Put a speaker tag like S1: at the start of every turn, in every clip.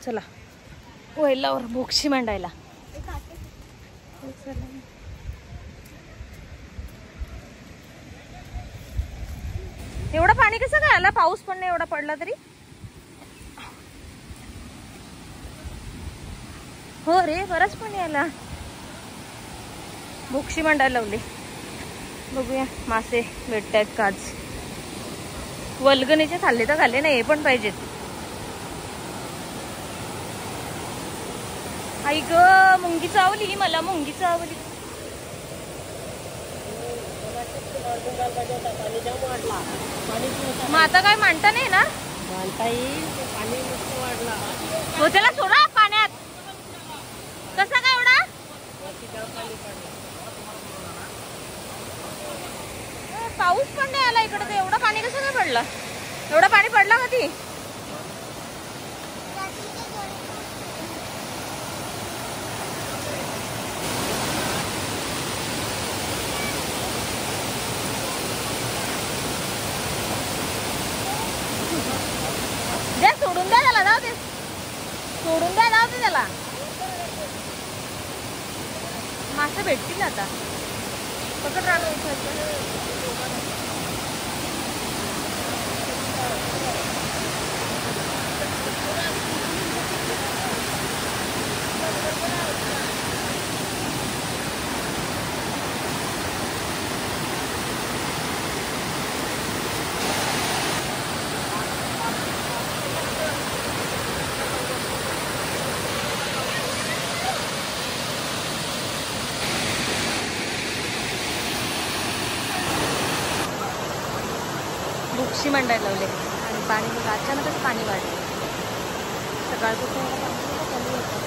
S1: चला वैलावर बोक्षी मांडायला. एवढं पाणी कसं काय आला? पाऊस पण नाही एवढा पडला तरी. हो रे, बराच पाणी आला. बोक्षी मांडायला लावली. बघूया मासे भेटतायत का आज. वल्गणीचे खाल्ले तर खाल्ले नाही, हे पण पाहिजेत. आई ग, मुंगी चावली मला, मुंगी चावली. मग आता काय मांडता नाही ना?
S2: मानता येईल, पाणी मस्त वाढला.
S1: हो त्याला सोडा पाण्यात. कसा काय एवढा पाऊस पण नाही आला इकडे. तर एवढं पाणी कसं काय पडलं? एवढं पाणी पडलं कधी? द्या, सोडून द्या त्याला, जाऊ दे. सोडून द्या, जाऊ दे त्याला. मासे भेटतील आता. पकड राहणार. बोक्षी मांडायला लावले आणि पाणी मग अचानकच पाणी वाढलं. सकाळपासून कमी होतं.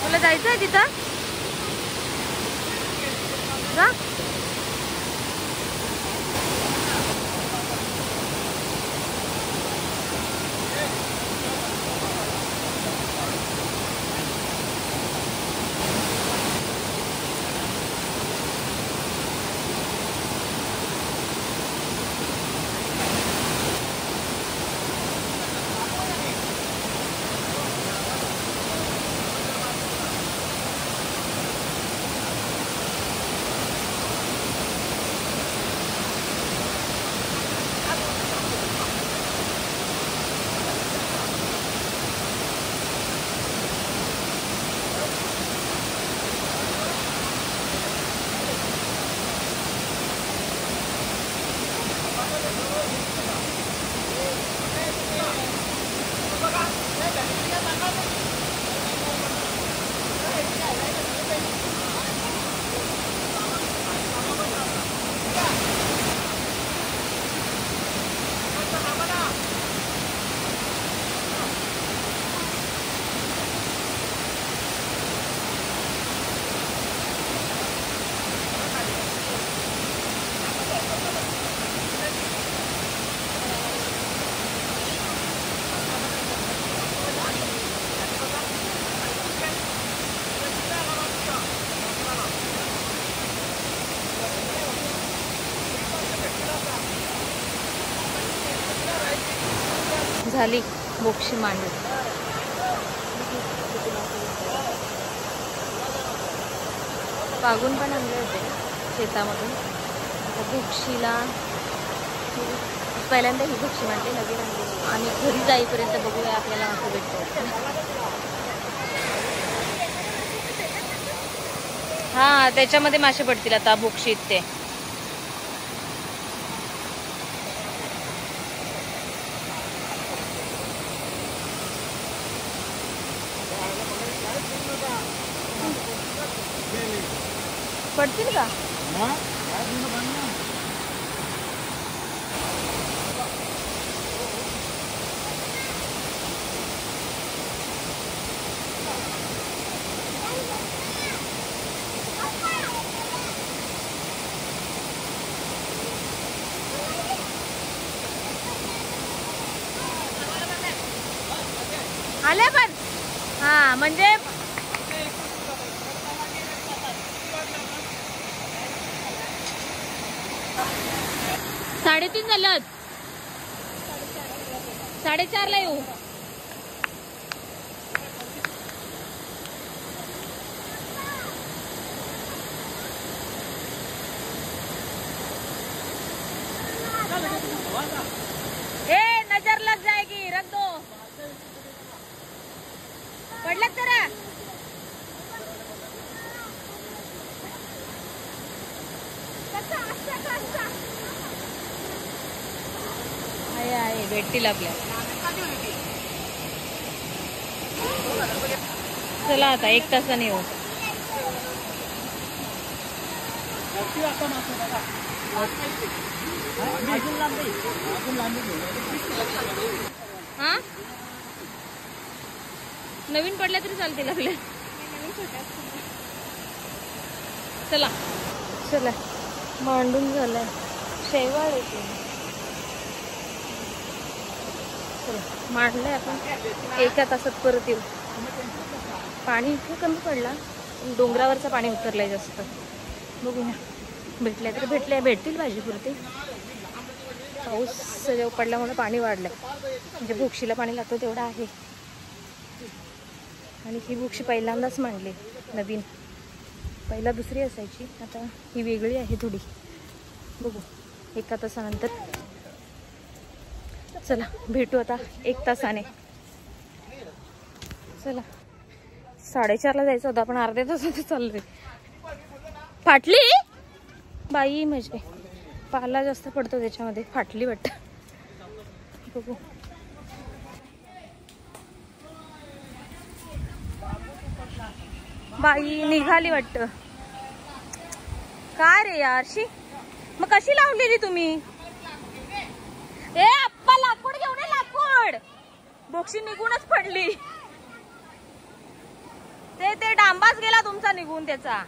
S1: तुला जायचं आहे तिथं? जा. झाली बोक्षी मांडून. पागून पण आणले होते शेतामधून. आता बोक्षीला पहिल्यांदा ही बोक्षी मांडली, नवीन आणली. आणि घरी जाईपर्यंत बघूया आपल्याला मासे भेटतात. हा, त्याच्यामध्ये मासे पडतील आता बोक्षीत ते. पडतील का? आल्या पण हा म्हणजे 3:30 झालं. 4:30 ला येऊ. ए नजर लग जाएगी, रख दो. पडलं तर आहे भेटतील आपल्याला. चला आता 1 तासाने येऊ. हा नवीन पडल्या तरी चालतील आपल्या. चला चला मांडून झालंय. शेवाळ येते. मांडलंय आपण. 1 तासात परत येऊ. पाणी इथे कमी पडला, डोंगरावरचं पाणी उतरलंय जास्त. बघू ना भेटले तर भेटतील भाजीपुरते. पाऊस जेव्हा पडल्यामुळे पाणी वाढलंय, म्हणजे भोक्षीला पाणी लागतं तेवढं आहे. आणि ही भोक्षी पहिल्यांदाच मांडली नवीन. पहिला दुसरी असायची, आता ही वेगळी आहे थोडी. बघू 1 तासानंतर. चला भेटू आता 1 तासाने. चला 4:30 ला जायचं होतं, आपण अर्ध्या तासात चाललोय. फाटली बाई, म्हणजे पाला जास्त पडतो त्याच्यामध्ये, फाटली वाटत. बघू बाई निघाली वाटत. काय रे यारशी, मग कशी लावलेली तुम्ही? ए आप्पा लाकूड घेऊन ये, लाकूड. बोक्षी निघूनच पडली. ते डांबाच गेला तुमचा निघून त्याचा.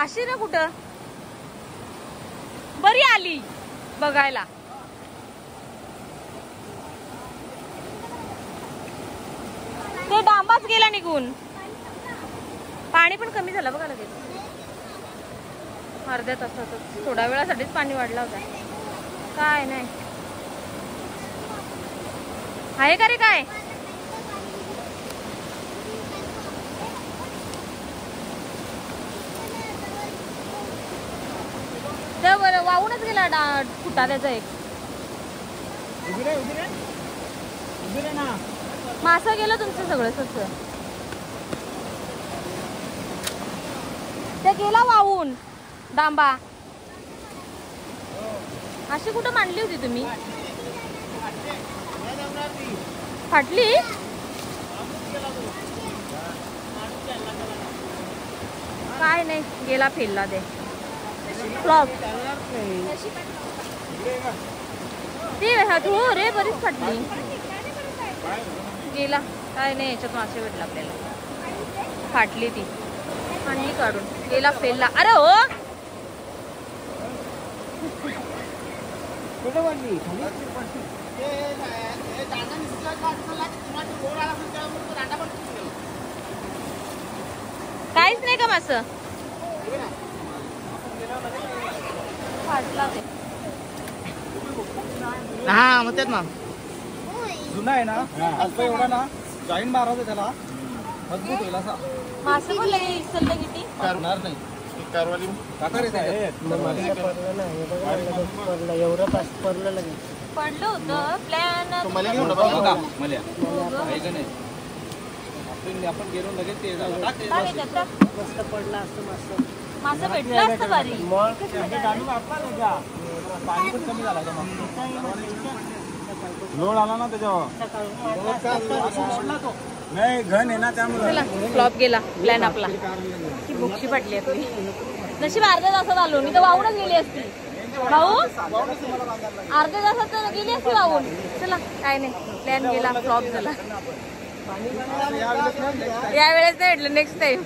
S1: अशी ना कुठं बरी आली बघायला. ते डांबाच गेला निघून. पाणी पण कमी झालं बघा लगेच. अर्ध्या तासातच, थोड्या वेळासाठीच पाणी वाढला होता. काय नाही आहे का रे काय? वाहूनच गेला फुटा त्याचा एक. मासा गेलं तुमचं सगळं सगळं. ते गेला वाहून डांबा. अशी कुठं मांडली होती तुम्ही? फाटली? काय नाही गेला फेलला ते. फ्लॉप ती हो रे बरीच फाटली. गेला काय नाही, याच्यात मासे भेटला आपल्याला. फाटली ती आणि काढून गेला फेलला. अरे हो काहीच नाही का मास? फाटला ते.
S3: हा म्हणतात ना, जुना आहे ना, असं एवढा ना जॉईंट मारायचं त्याला, मजबूत होईल असा.
S1: मासे पण लगेच इसरलं किती?
S3: करणार नाही कारवाली काका रे.
S2: एवढं पडलं लगेच.
S1: पडलं होतं प्लॅन.
S3: मला घेऊन बघा मला आहे का नाही. आपण गेलो लगेच ते
S2: मस्त पडला असतं. मस्त
S1: मासा भेटला असतं भारी.
S3: पाणी पण कमी झाला लोड आला ना त्याच्यावर. नाही घन आहे ना त्यामुळे.
S1: फ्लॉप गेला प्लॅन आपला. ती भोक्षी फाटली आपली. नशीब अर्ध्या तासात आलो, मी तर वाहूनच गेली असती. भाऊ अर्ध्या तासात तर गेली असती वाहून. चला काय नाही, प्लॅन गेला, फ्लॉप झाला. यावेळेस नाही भेटलं, नेक्स्ट टाइम.